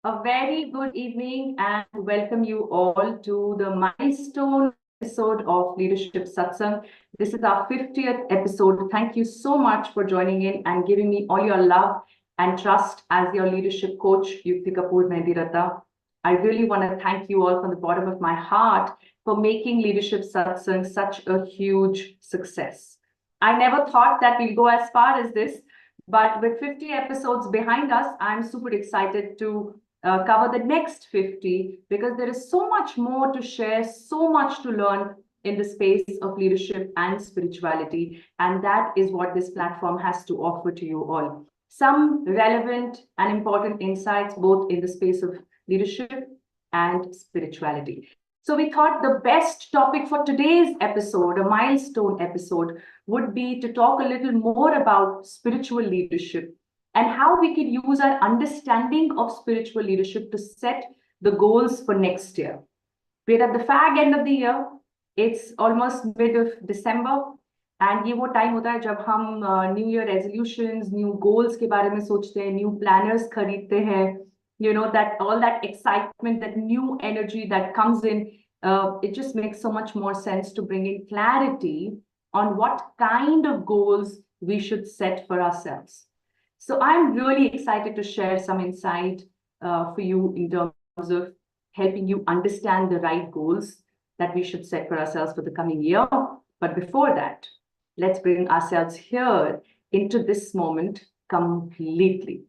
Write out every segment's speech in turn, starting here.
A very good evening and welcome you all to the milestone episode of Leadership Satsang. This is our 50th episode. Thank you so much for joining in and giving me all your love and trust as your leadership coach, Yukti Kapoor Mehdirata. I really want to thank you all from the bottom of my heart for making Leadership Satsang such a huge success. I never thought that we'll go as far as this, but with 50 episodes behind us, I'm super excited to cover the next 50 because there is so much more to share, so much to learn in the space of leadership and spirituality. And that is what this platform has to offer to you all. Some relevant and important insights, both in the space of leadership and spirituality. So we thought the best topic for today's episode, a milestone episode, would be to talk a little more about spiritual leadership and how we can use our understanding of spiritual leadership to set the goals for next year. We're at the fag end of the year. It's almost mid of December. And ये वो time होता है जब हम new year resolutions new goals के बारे में सोचते हैं न्यू प्लानर्स खरीदते हैं that all that excitement, that new energy that comes in, it just makes so much more sense to bring in clarity on what kind of goals we should set for ourselves. So I'm really excited to share some insight for you in terms of helping you understand the right goals that we should set for ourselves for the coming year. But before that, let's bring ourselves here into this moment completely.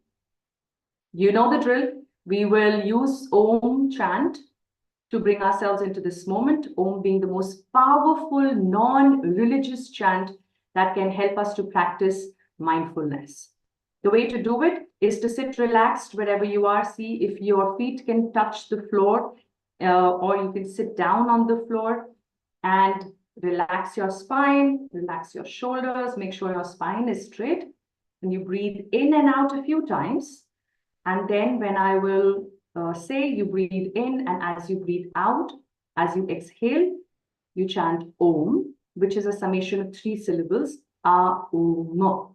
You know the drill. We will use Om chant to bring ourselves into this moment, Om being the most powerful non-religious chant that can help us to practice mindfulness. The way to do it is to sit relaxed wherever you are. See if your feet can touch the floor, or you can sit down on the floor and relax your spine, relax your shoulders, make sure your spine is straight. And you breathe in and out a few times. And then when I will say, you breathe in, and as you breathe out, as you exhale, you chant Om, which is a summation of 3 syllables, A-U-M.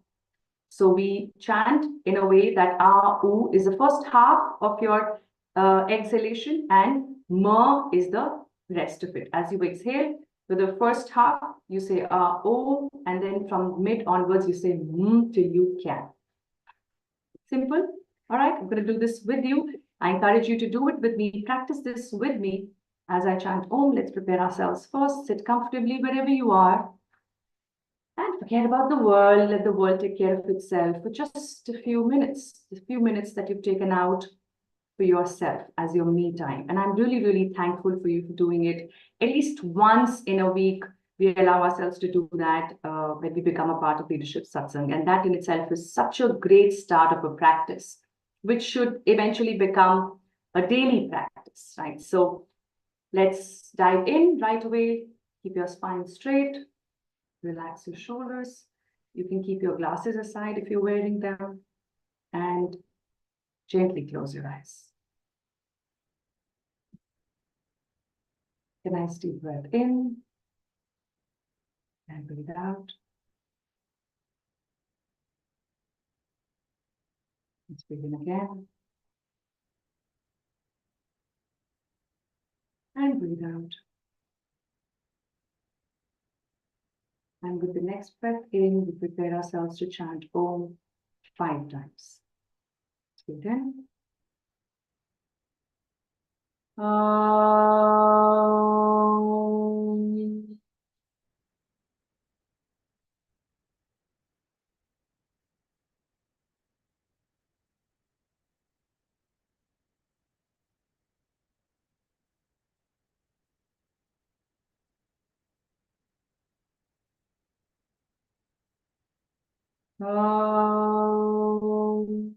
So we chant in a way that A-U is the first half of your exhalation and Ma is the rest of it. As you exhale, for the first half, you say A-O, and then from mid onwards, you say M till you can. Simple. All right, I'm going to do this with you. I encourage you to do it with me. Practice this with me as I chant Om. Let's prepare ourselves first. Sit comfortably wherever you are. And forget about the world. Let the world take care of itself for just a few minutes. The few minutes that you've taken out for yourself as your me time. And I'm really, really thankful for you for doing it. At least once in a week, we allow ourselves to do that when we become a part of Leadership Satsang. And that in itself is such a great start of a practice, which should eventually become a daily practice, right? So let's dive in right away. Keep your spine straight. Relax your shoulders. You can keep your glasses aside if you're wearing them. And gently close your eyes. Take a nice deep breath in. And breathe out. Let's begin again. And breathe out. And with the next breath in, we prepare ourselves to chant Om 5 times. Breathe in. Om. Om.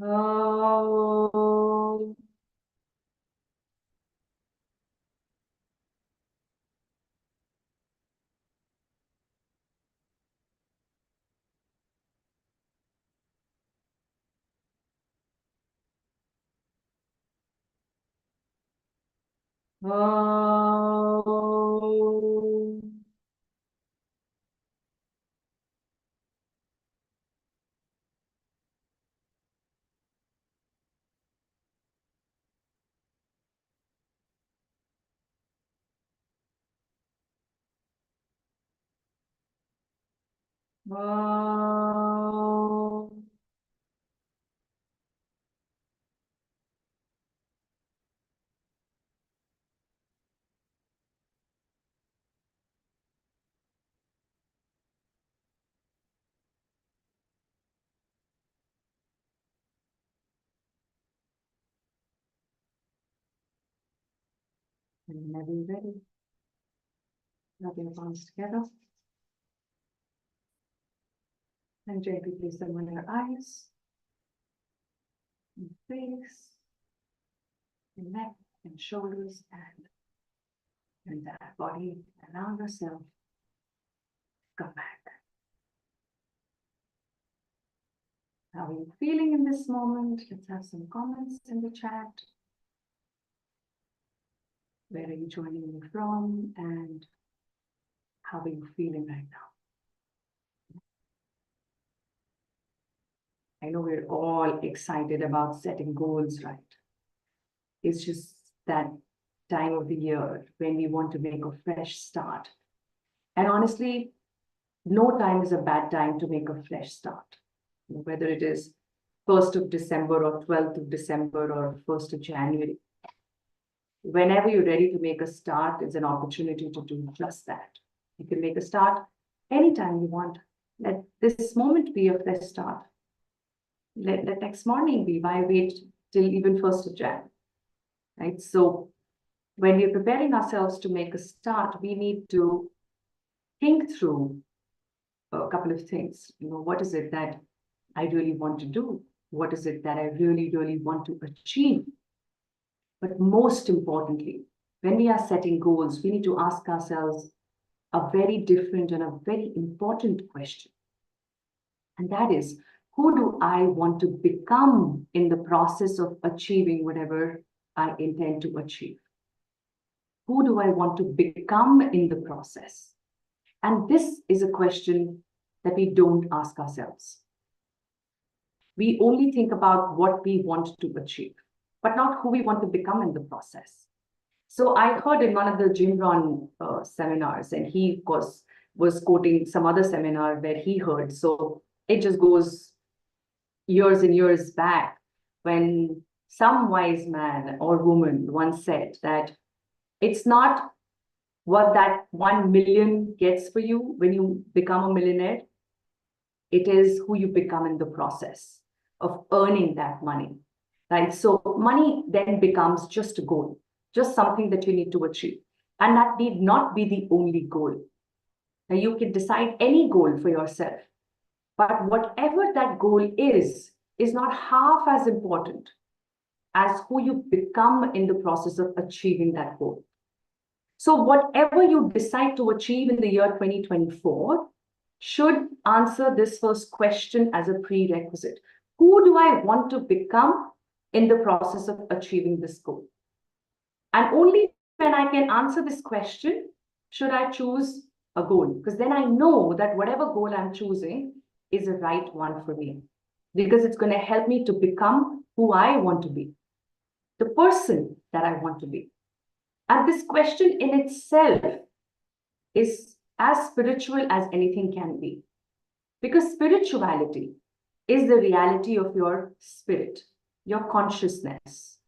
Om. Om. Om. And whenever you're ready, rub your palms together and gently place them on your eyes, and face, and neck, and shoulders, and your entire body. Allow yourself to come back. How are you feeling in this moment? Let's have some comments in the chat. Where are you joining me from? And how are you feeling right now? I know we're all excited about setting goals, right? It's just that time of the year when we want to make a fresh start. And honestly, no time is a bad time to make a fresh start. Whether it is 1st of December or 12th of December or 1st of January. Whenever you're ready to make a start, it's an opportunity to do just that. You can make a start anytime you want. Let this moment be a fresh start. Let next morning be. Why wait till even 1st of Jan? Right? So when we're preparing ourselves to make a start, we need to think through a couple of things. What is it that I really want to do? What is it that I really, really want to achieve? But most importantly, when we are setting goals, we need to ask ourselves a very different and a very important question. And that is, who do I want to become in the process of achieving whatever I intend to achieve? Who do I want to become in the process? And this is a question that we don't ask ourselves. We only think about what we want to achieve, but not who we want to become in the process. So I heard in one of the Jim Rohn seminars, and he was quoting some other seminar where he heard. So it just goes years and years back when some wise man or woman once said that it's not what that 1 million gets for you when you become a millionaire. It is who you become in the process of earning that money, right? So money then becomes just a goal, just something that you need to achieve. And that need not be the only goal. Now you can decide any goal for yourself, but whatever that goal is not half as important as who you become in the process of achieving that goal. So whatever you decide to achieve in the year 2024 should answer this first question as a prerequisite. Who do I want to become in the process of achieving this goal? And only when I can answer this question should I choose a goal, because then I know that whatever goal I'm choosing is the right one for me, because it's going to help me to become who I want to be, the person that I want to be. And this question in itself is as spiritual as anything can be, because spirituality is the reality of your spirit, your consciousness,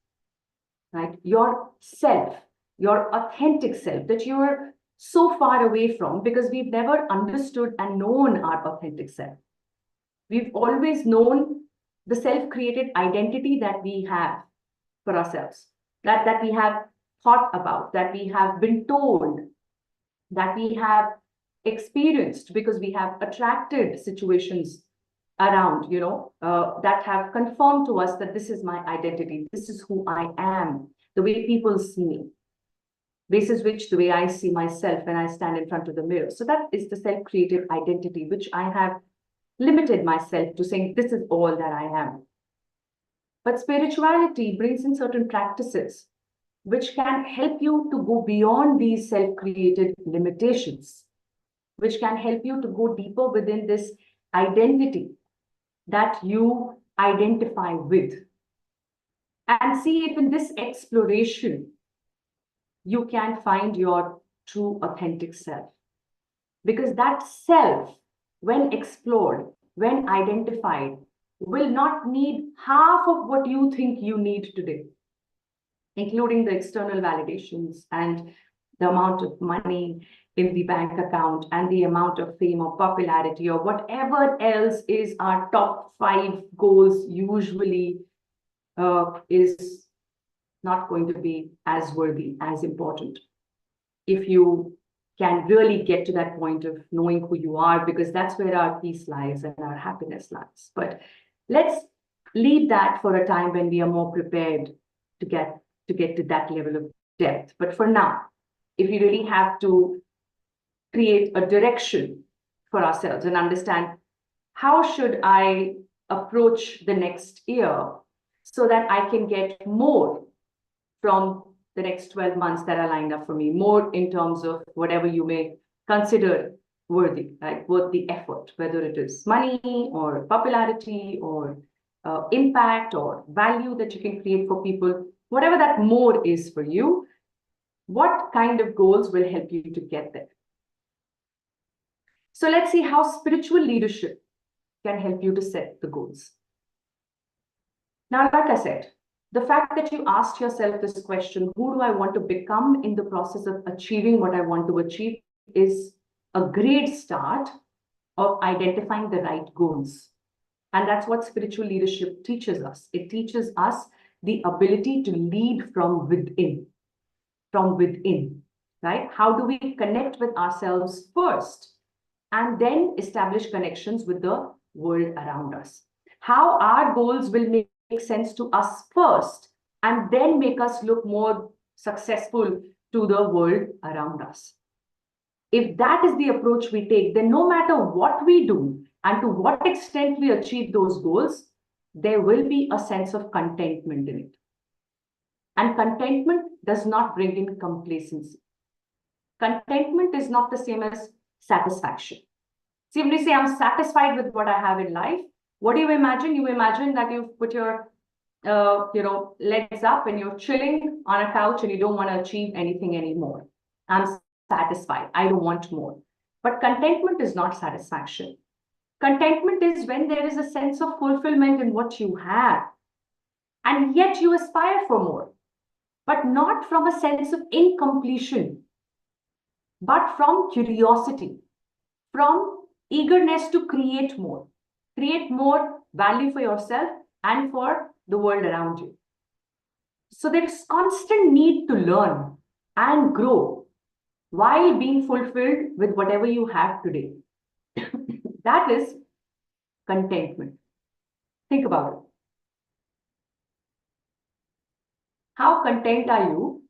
right? Your self, your authentic self that you're so far away from because we've never understood and known our authentic self. We've always known the self-created identity that we have for ourselves, that we have thought about, that we have been told, that we have experienced because we have attracted situations around, that have confirmed to us that this is my identity, this is who I am, the way people see me, basis which the way I see myself when I stand in front of the mirror. So that is the self-created identity, which I have limited myself to saying this is all that I am. But spirituality brings in certain practices which can help you to go beyond these self-created limitations, which can help you to go deeper within this identity that you identify with. And see if in this exploration, you can find your true authentic self. Because that self, when explored, when identified, will not need half of what you think you need today, including the external validations and the amount of money in the bank account and the amount of fame or popularity or whatever else is our top 5 goals usually is not going to be as worthy, as important. If you can really get to that point of knowing who you are, because that's where our peace lies and our happiness lies. But let's leave that for a time when we are more prepared to get to that level of depth. But for now, if we really have to create a direction for ourselves and understand how should I approach the next year so that I can get more from the next 12 months that are lined up for me, more in terms of whatever you may consider worthy, right? Worth the effort, whether it is money or popularity or impact or value that you can create for people, whatever that more is for you, what kind of goals will help you to get there? So let's see how spiritual leadership can help you to set the goals. Now, like I said, the fact that you asked yourself this question, who do I want to become in the process of achieving what I want to achieve, is a great start of identifying the right goals. And that's what spiritual leadership teaches us. It teaches us the ability to lead from within, right? How do we connect with ourselves first and then establish connections with the world around us? How our goals will make sense to us first and then make us look more successful to the world around us. If that is the approach we take, then no matter what we do and to what extent we achieve those goals, there will be a sense of contentment in it. And contentment does not bring in complacency. Contentment is not the same as satisfaction. See, when you say I'm satisfied with what I have in life, what do you imagine? You imagine that you've put your legs up and you're chilling on a couch and you don't want to achieve anything anymore. I'm satisfied. I don't want more. But contentment is not satisfaction. Contentment is when there is a sense of fulfillment in what you have, and yet you aspire for more, but not from a sense of incompletion, but from curiosity, from eagerness to create more value for yourself and for the world around you. So there's constant need to learn and grow while being fulfilled with whatever you have today. That is contentment. Think about it. How content are you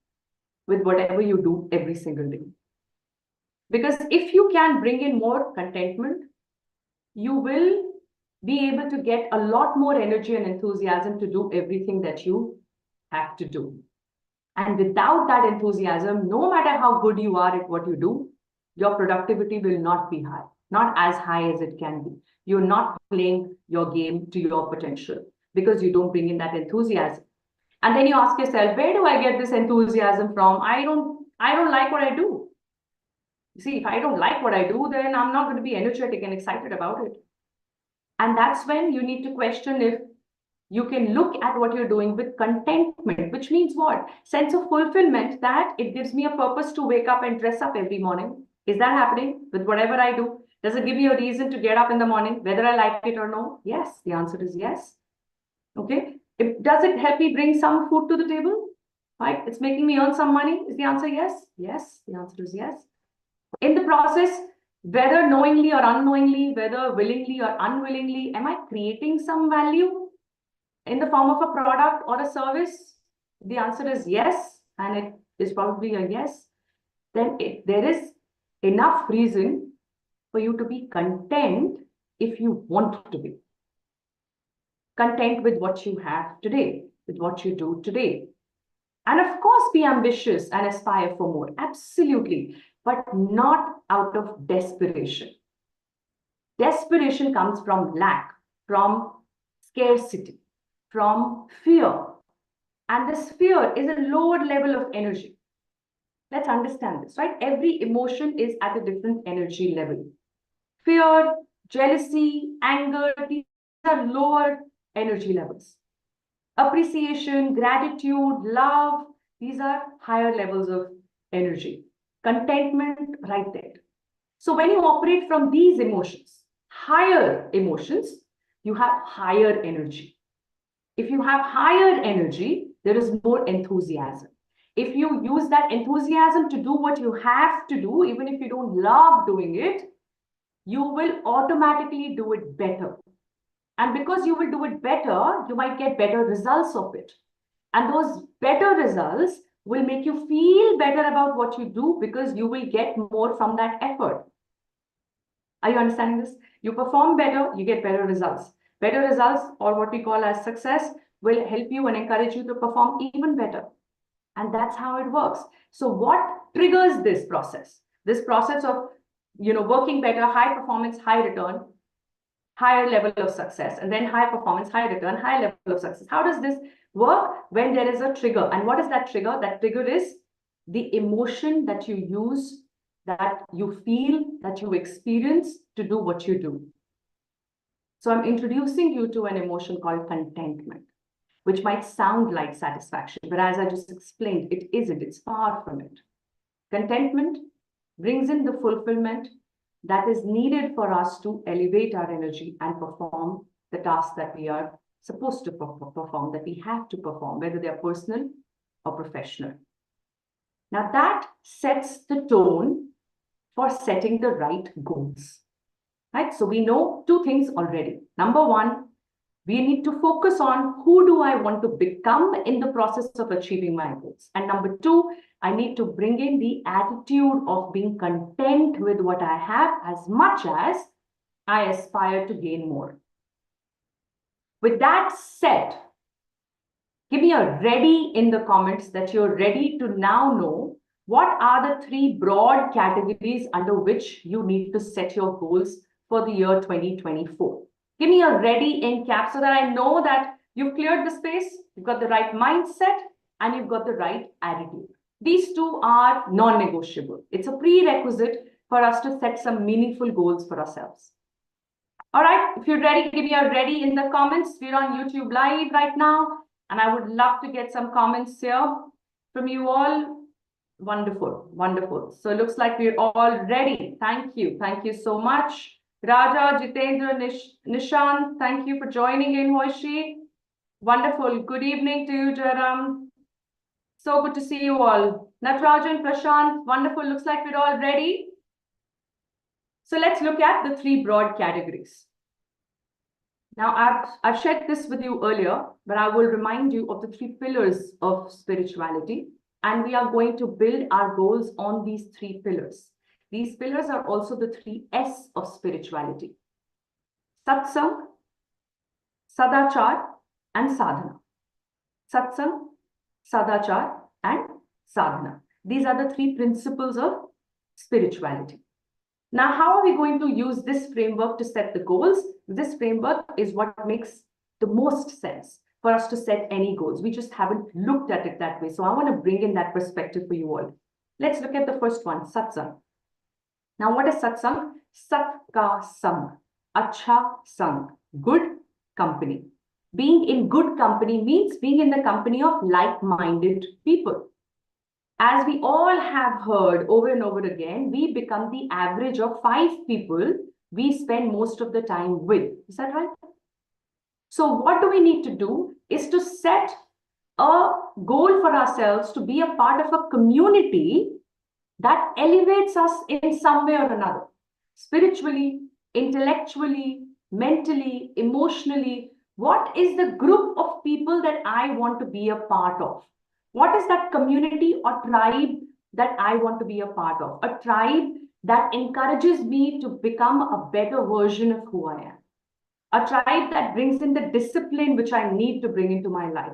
with whatever you do every single day? Because if you can bring in more contentment, you will be able to get a lot more energy and enthusiasm to do everything that you have to do. And without that enthusiasm, no matter how good you are at what you do, your productivity will not be high, not as high as it can be. You're not playing your game to your potential because you don't bring in that enthusiasm. And then you ask yourself, where do I get this enthusiasm from? I don't like what I do. You see, if I don't like what I do, then I'm not going to be energetic and excited about it. And that's when you need to question if you can look at what you're doing with contentment, which means what? Sense of fulfillment, that it gives me a purpose to wake up and dress up every morning. Is that happening with whatever I do? Does it give me a reason to get up in the morning, whether I like it or no? Yes, the answer is yes. Okay. Does it help me bring some food to the table? Right? It's making me earn some money. Is the answer yes? Yes, the answer is yes. In the process, whether knowingly or unknowingly, whether willingly or unwillingly, am I creating some value in the form of a product or a service? The answer is yes, and it is probably a yes. Then there is enough reason for you to be content if you want to be. Content with what you have today, with what you do today. And of course, be ambitious and aspire for more. Absolutely. But not out of desperation. Desperation comes from lack, from scarcity, from fear. And this fear is a lower level of energy. Let's understand this, right? Every emotion is at a different energy level. Fear, jealousy, anger, these are lower energy levels. Appreciation, gratitude, love, these are higher levels of energy. Contentment, right there. So when you operate from these emotions, higher emotions, you have higher energy. If you have higher energy, there is more enthusiasm. If you use that enthusiasm to do what you have to do, even if you don't love doing it, you will automatically do it better. And because you will do it better, you might get better results of it. And those better results will make you feel better about what you do because you will get more from that effort. Are you understanding this? You perform better, you get better results. Better results, or what we call as success, will help you and encourage you to perform even better. And that's how it works. So what triggers this process? This process of, working better, high performance, high return, higher level of success, and then high performance, high return, high level of success. How does this work? When there is a trigger. And what is that trigger? That trigger is the emotion that you use, that you feel, that you experience to do what you do. So I'm introducing you to an emotion called contentment, which might sound like satisfaction, but as I just explained, it isn't. It's far from it. Contentment brings in the fulfillment that is needed for us to elevate our energy and perform the tasks that we are supposed to perform, that we have to perform, whether they're personal or professional. Now that sets the tone for setting the right goals, right? So we know two things already. Number one, we need to focus on who do I want to become in the process of achieving my goals. And number two, I need to bring in the attitude of being content with what I have as much as I aspire to gain more. With that said, give me a ready in the comments that you're ready to now know what are the three broad categories under which you need to set your goals for the year 2024. Give me a ready in cap so that I know that you've cleared the space, you've got the right mindset, and you've got the right attitude. These two are non-negotiable. It's a prerequisite for us to set some meaningful goals for ourselves. All right, if you're ready, give me a ready in the comments. We're on YouTube Live right now, and I would love to get some comments here from you all. Wonderful, wonderful. So it looks like we're all ready. Thank you. Thank you so much. Raja, Jitendra, Nishant, thank you for joining in, Hoishi. Wonderful. Good evening to you, Jaram. So good to see you all. Natarajan, Prashant, wonderful. Looks like we're all ready. So let's look at the three broad categories. Now, I've shared this with you earlier, but I will remind you of the three pillars of spirituality. And we are going to build our goals on these three pillars. These pillars are also the three S of spirituality: Satsang, Sadachar, and Sadhana. Satsang, Sadachar, and Sadhana. These are the three principles of spirituality. Now, how are we going to use this framework to set the goals? This framework is what makes the most sense for us to set any goals. We just haven't looked at it that way. So I want to bring in that perspective for you all. Let's look at the first one, Satsang. Now, what is Satsang? Sat ka sang, acha sang, good company. Being in good company means being in the company of like-minded people. As we all have heard over and over again, we become the average of 5 people we spend most of the time with. Is that right? So what do we need to do is to set a goal for ourselves to be a part of a community that elevates us in some way or another. Spiritually, intellectually, mentally, emotionally. What is the group of people that I want to be a part of? What is that community or tribe that I want to be a part of? A tribe that encourages me to become a better version of who I am. A tribe that brings in the discipline which I need to bring into my life.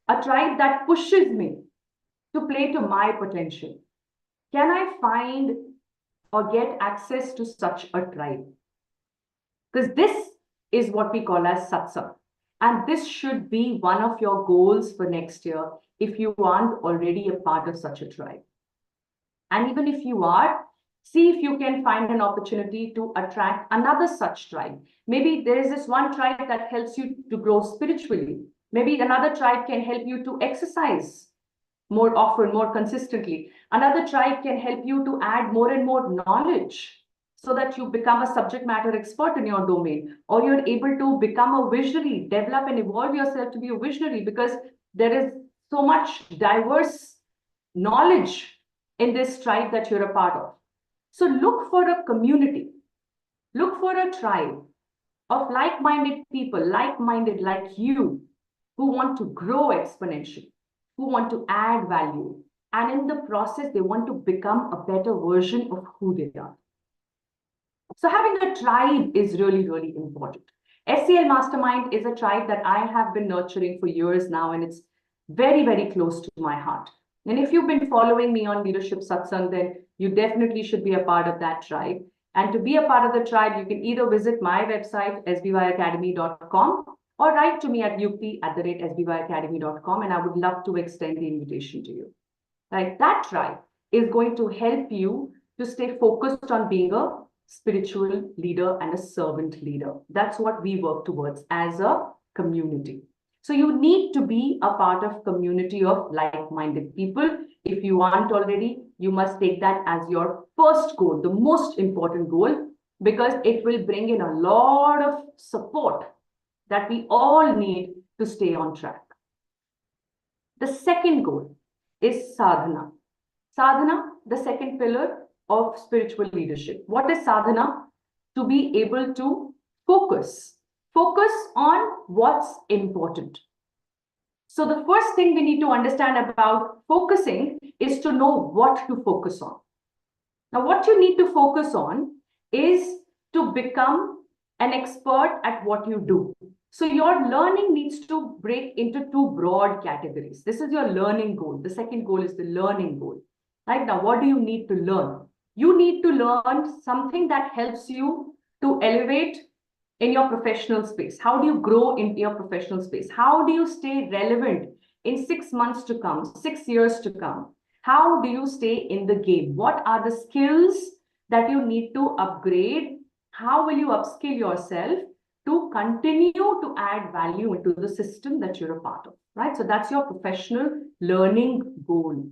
A tribe that pushes me to play to my potential? Can I find or get access to such a tribe? Because this is what we call as satsang. And this should be one of your goals for next year if you aren't already a part of such a tribe. And even if you are, see if you can find an opportunity to attract another such tribe. Maybe there is this one tribe that helps you to grow spiritually. Maybe another tribe can help you to exercise more often, more consistently. Another tribe can help you to add more and more knowledge so that you become a subject matter expert in your domain, or you're able to become a visionary, develop and evolve yourself to be a visionary, because there is so much diverse knowledge in this tribe that you're a part of. So look for a community, look for a tribe of like-minded people, like-minded like you, who want to grow exponentially, who want to add value, and in the process, they want to become a better version of who they are. So having a tribe is really, really important. SCL Mastermind is a tribe that I have been nurturing for years now, and it's very, very close to my heart. And if you've been following me on Leadership Satsang, then you definitely should be a part of that tribe. And to be a part of the tribe, you can either visit my website, sbyacademy.com, or write to me at yukti@sbyacademy.com, and I would love to extend the invitation to you. Right? That tribe is going to help you to stay focused on being a spiritual leader and a servant leader. That's what we work towards as a community. So you need to be a part of community of like-minded people. If you aren't already, you must take that as your first goal, the most important goal, because it will bring in a lot of support that we all need to stay on track. The second goal is sadhana. Sadhana, the second pillar of spiritual leadership. What is sadhana? To be able to focus on what's important. So the first thing we need to understand about focusing is to know what to focus on. Now, what you need to focus on is to become an expert at what you do. So your learning needs to break into two broad categories. This is your learning goal. The second goal is the learning goal. Right now, what do you need to learn? You need to learn something that helps you to elevate in your professional space. How do you grow in your professional space? How do you stay relevant in 6 months to come, 6 years to come? How do you stay in the game? What are the skills that you need to upgrade? How will you upskill yourself to continue to add value into the system that you're a part of, right? So that's your professional learning goal.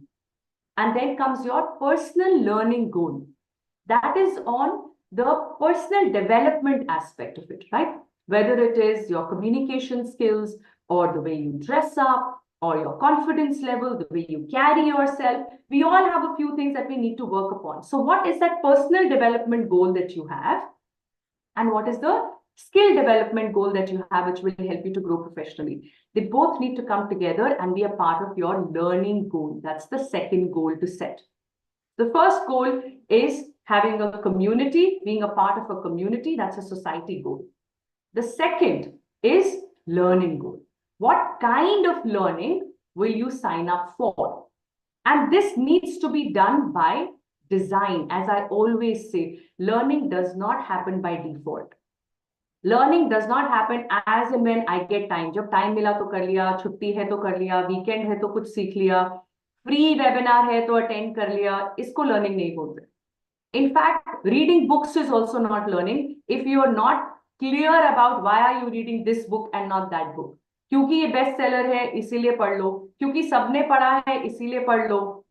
And then comes your personal learning goal. That is on the personal development aspect of it, right? Whether it is your communication skills or the way you dress up or your confidence level, the way you carry yourself, we all have a few things that we need to work upon. So what is that personal development goal that you have? And what is the skill development goal that you have, which will help you to grow professionally? They both need to come together and be a part of your learning goal. That's the second goal to set. The first goal is having a community, being a part of a community. That's a society goal. The second is learning goal. What kind of learning will you sign up for? And this needs to be done by design. As I always say, learning does not happen by default. Learning does not happen as and when I get time. जब time मिला तो कर लिया, छुट्टी है तो कर लिया, weekend है तो कुछ सीख लिया, free webinar है तो attend कर लिया. इसको learning नहीं बोलते. In fact, reading books is also not learning if you are not clear about why are you reading this book and not that book. क्योंकि ये बेस्ट सेलर है इसीलिए पढ़ लो, क्योंकि सबने पढ़ा है इसीलिए पढ़ लो.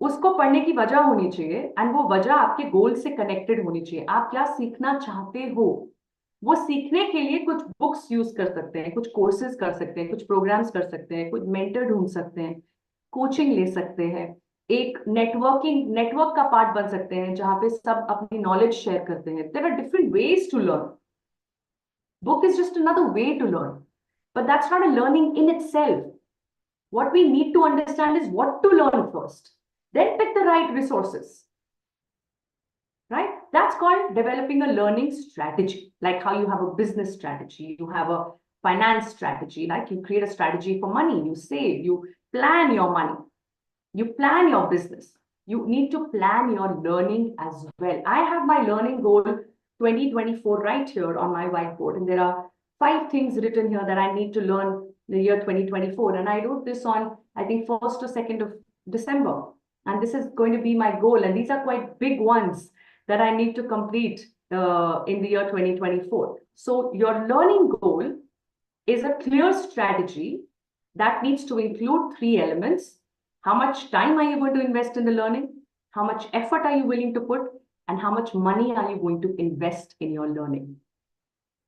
उसको पढ़ने की वजह होनी चाहिए, एंड वो वजह आपके गोल से कनेक्टेड होनी चाहिए. आप क्या सीखना चाहते हो, वो सीखने के लिए कुछ बुक्स यूज कर सकते हैं, कुछ कोर्सेज कर सकते हैं, कुछ प्रोग्राम्स कर सकते हैं, कुछ मेंटर ढूंढ सकते हैं, कोचिंग ले सकते हैं, एक नेटवर्क का पार्ट बन सकते हैं जहां पे सब अपनी नॉलेज शेयर करते हैं. There are different ways to learn. Book is just another way to learn, but that's not a learning in itself. What we need to understand is what to learn first, then pick the right resources, right? That's called developing a learning strategy. Like how you have a business strategy, you have a finance strategy, like you create a strategy for money, you save, you plan your money. You plan your business. You need to plan your learning as well. I have my learning goal 2024 right here on my whiteboard, and there are 5 things written here that I need to learn the year 2024. And I wrote this on, I think, 1st or 2nd of December. And this is going to be my goal. And these are quite big ones that I need to complete in the year 2024. So your learning goal is a clear strategy that needs to include 3 elements. How much time are you going to invest in the learning? How much effort are you willing to put? And how much money are you going to invest in your learning?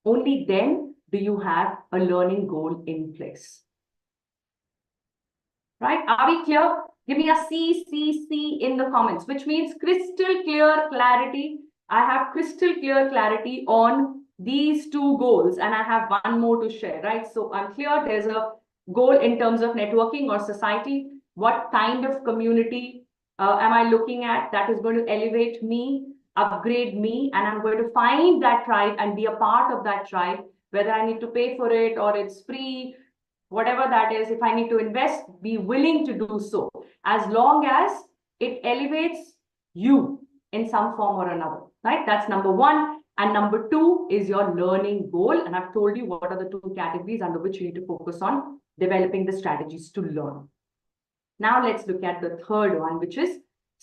Only then do you have a learning goal in place. Right? Are we clear? Give me a C in the comments, which means crystal clear clarity. I have crystal clear clarity on these 2 goals, and I have one more to share, right? So I'm clear there's a goal in terms of networking or society. What kind of community am I looking at that is going to elevate me, upgrade me, and I'm going to find that tribe and be a part of that tribe, whether I need to pay for it or it's free, whatever that is. If I need to invest, be willing to do so, as long as it elevates you in some form or another, right? That's number 1. And number 2 is your learning goal. And I've told you what are the 2 categories under which you need to focus on developing the strategies to learn. Now let's look at the 3rd one, which is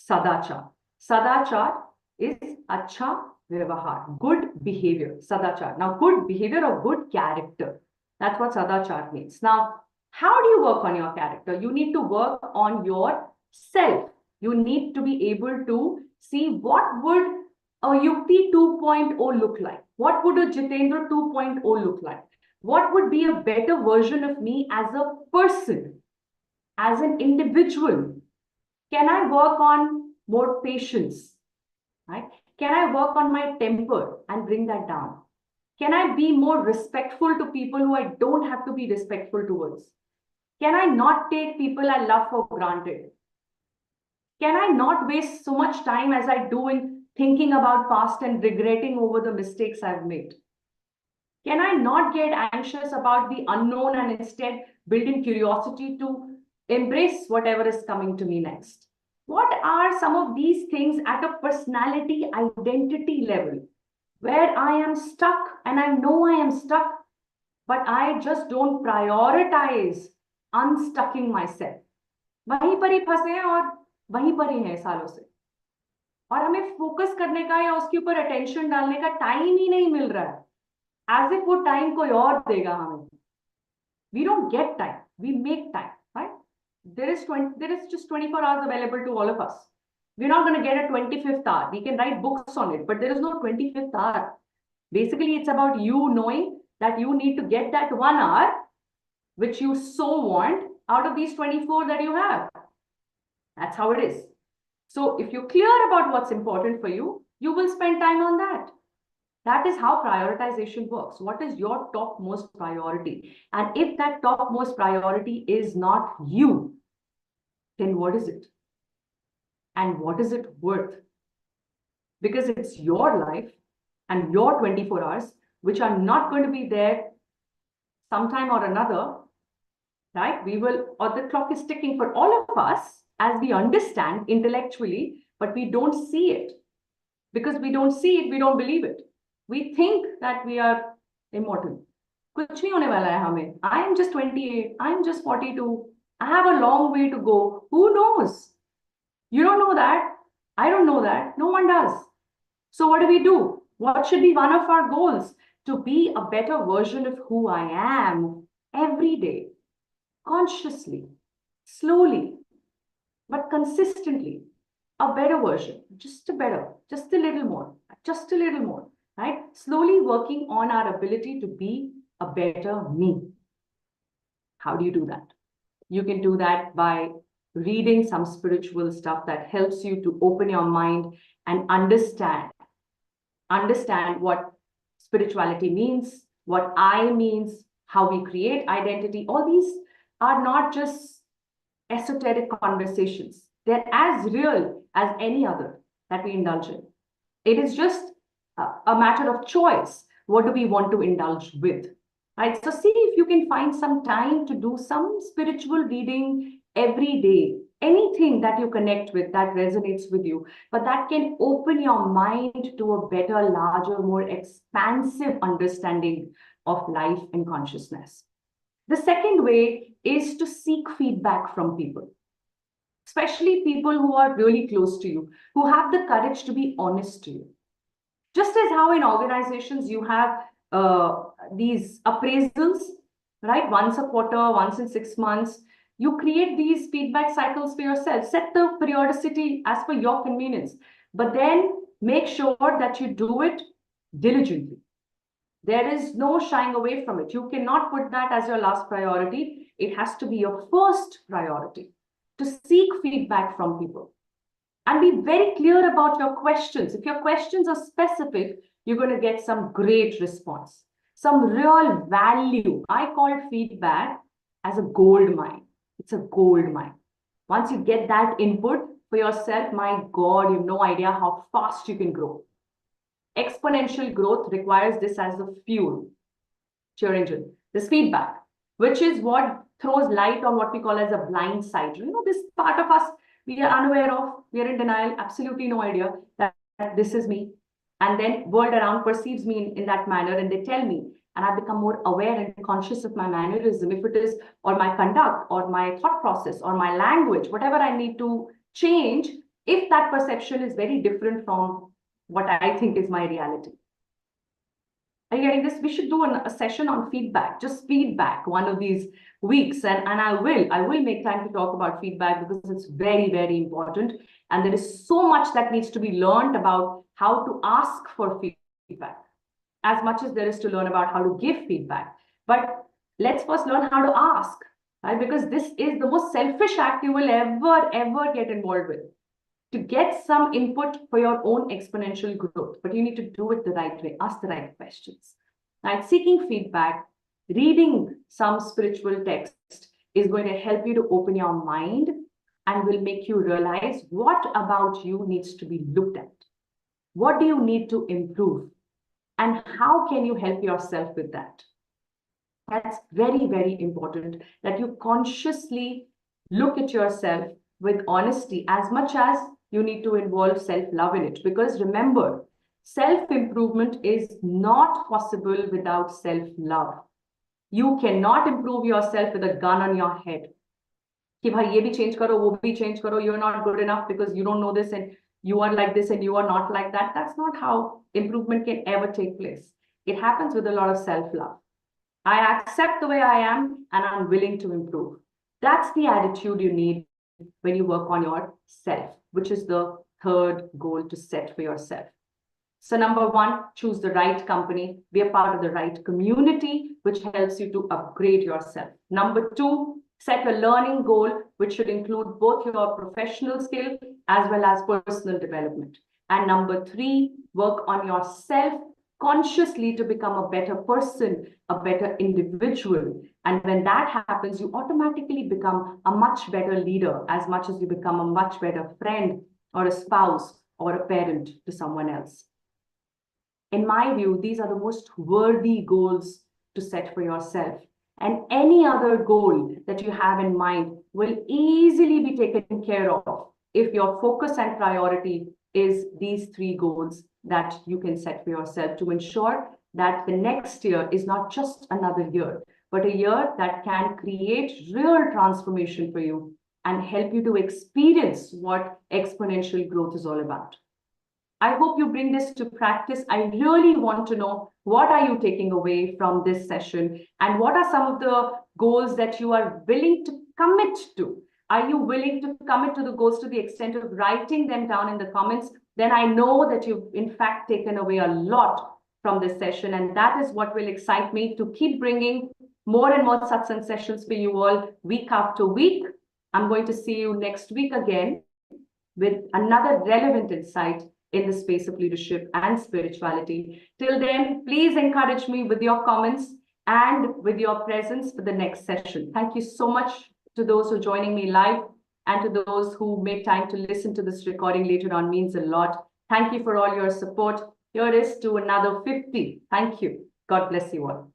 Sadachar. Sadachar is Acha Vyavahar, good behavior, Sadachar. Now, good behavior or good character. That's what Sadachar means. Now, how do you work on your character? You need to work on yourself. You need to be able to see what would a Yukti 2.0 look like. What would a Jitendra 2.0 look like? What would be a better version of me as a person, as an individual? Can I work on more patience? Right? Can I work on my temper and bring that down? Can I be more respectful to people who I don't have to be respectful towards? Can I not take people I love for granted? Can I not waste so much time as I do in thinking about past and regretting over the mistakes I've made? Can I not get anxious about the unknown and instead build in curiosity to embrace whatever is coming to me next? What are some of these things at a personality identity level where I am stuck and I know I am stuck, but I just don't prioritize unstucking myself? वहीं पर ही फंसे हैं और वहीं पर ही हैं सालों से, और हमें फोकस करने का या उसके ऊपर अटेंशन डालने का टाइम ही नहीं मिल रहा है, as if वो टाइम कोई और देगा हमें. We don't get time, we make time, right? There is just 24 hours available to all of us. We're not going to get a 25th hour. We can write books on it, but there is no 25th hour. Basically, it's about you knowing that you need to get that 1 hour, which you so want, out of these 24 that you have. That's how it is. So if you're clear about what's important for you, you will spend time on that. That is how prioritization works. What is your topmost priority? And if that topmost priority is not you, then what is it? And what is it worth? Because it's your life and your 24 hours, which are not going to be there sometime or another, right? Or the clock is ticking for all of us as we understand intellectually, but we don't see it. Because we don't see it, we don't believe it. We think that we are immortal. कुछ नहीं होने वाला है हमें. I am just 28. I am just 42. I have a long way to go. Who knows? You don't know that. I don't know that. No one does. So what do? What should be one of our goals? To be a better version of who I am every day, consciously, slowly, but consistently. A better version, just a little more, right? Slowly working on our ability to be a better me. How do you do that? You can do that by reading some spiritual stuff that helps you to open your mind and understand what spirituality means, what I means, how we create identity. All these are not just esoteric conversations. They're as real as any other that we indulge in. It is just a matter of choice. What do we want to indulge with? Right? So see if you can find some time to do some spiritual reading every day. anything that you connect with that resonates with you, but that can open your mind to a better, larger, more expansive understanding of life and consciousness. The second way is to seek feedback from people, especially people who are really close to you, who have the courage to be honest to you. Just as how in organizations you have these appraisals, right? Once a quarter, once in 6 months, you create these feedback cycles for yourself. Set the periodicity as per your convenience, but then make sure that you do it diligently. There is no shying away from it. You cannot put that as your last priority. It has to be your first priority to seek feedback from people. And be very clear about your questions. If your questions are specific, you're going to get some great response, some real value. I call feedback as a gold mine. It's a gold mine. Once you get that input for yourself, my God, you have no idea how fast you can grow. Exponential growth requires this as the fuel, your engine, this feedback, which is what throws light on what we call as a blind side. You know, this part of us we are unaware of, we are in denial, absolutely no idea that this is me. And then world around perceives me in that manner, and they tell me, and I become more aware and conscious of my mannerism, if it is, or my conduct, or my thought process, or my language, whatever I need to change, if that perception is very different from what I think is my reality. Are you getting this? We should do a session on feedback, just feedback one of these weeks. And I will make time to talk about feedback because it's very, very important. And there is so much that needs to be learned about how to ask for feedback, as much as there is to learn about how to give feedback. But let's first learn how to ask, right? Because this is the most selfish act you will ever get involved with, to get some input for your own exponential growth. But you need to do it the right way, ask the right questions. Right? Seeking feedback, reading some spiritual text is going to help you to open your mind and will make you realize what about you needs to be looked at. What do you need to improve? And how can you help yourself with that? That's very, very important that you consciously look at yourself with honesty, as much as you need to involve self-love in it. Because remember, self-improvement is not possible without self-love. You cannot improve yourself with a gun on your head. Ki bhai, ye bhi change karo, wo bhi change karo, you're not good enough because you don't know this and you are like this and you are not like that. That's not how improvement can ever take place. It happens with a lot of self-love. I accept the way I am and I'm willing to improve. That's the attitude you need when you work on yourself, which is the third goal to set for yourself. So number one, choose the right company, be a part of the right community, which helps you to upgrade yourself. Number two, set a learning goal, which should include both your professional skill as well as personal development. And number three, work on yourself consciously to become a better person, a better individual. And when that happens, you automatically become a much better leader, as much as you become a much better friend or a spouse or a parent to someone else. In my view, these are the most worthy goals to set for yourself. And any other goal that you have in mind will easily be taken care of if your focus and priority is these three goals that you can set for yourself to ensure that the next year is not just another year, but a year that can create real transformation for you and help you to experience what exponential growth is all about. I hope you bring this to practice. I really want to know, what are you taking away from this session? And what are some of the goals that you are willing to commit to? Are you willing to commit to the goals to the extent of writing them down in the comments? Then I know that you've in fact taken away a lot from this session. And that is what will excite me to keep bringing more and more satsang sessions for you all week after week. I'm going to see you next week again with another relevant insight in the space of leadership and spirituality. Till then, please encourage me with your comments and with your presence for the next session. Thank you so much to those who are joining me live, and to those who make time to listen to this recording later on. Means a lot. Thank you for all your support. Here is to another 50. Thank you. God bless you all.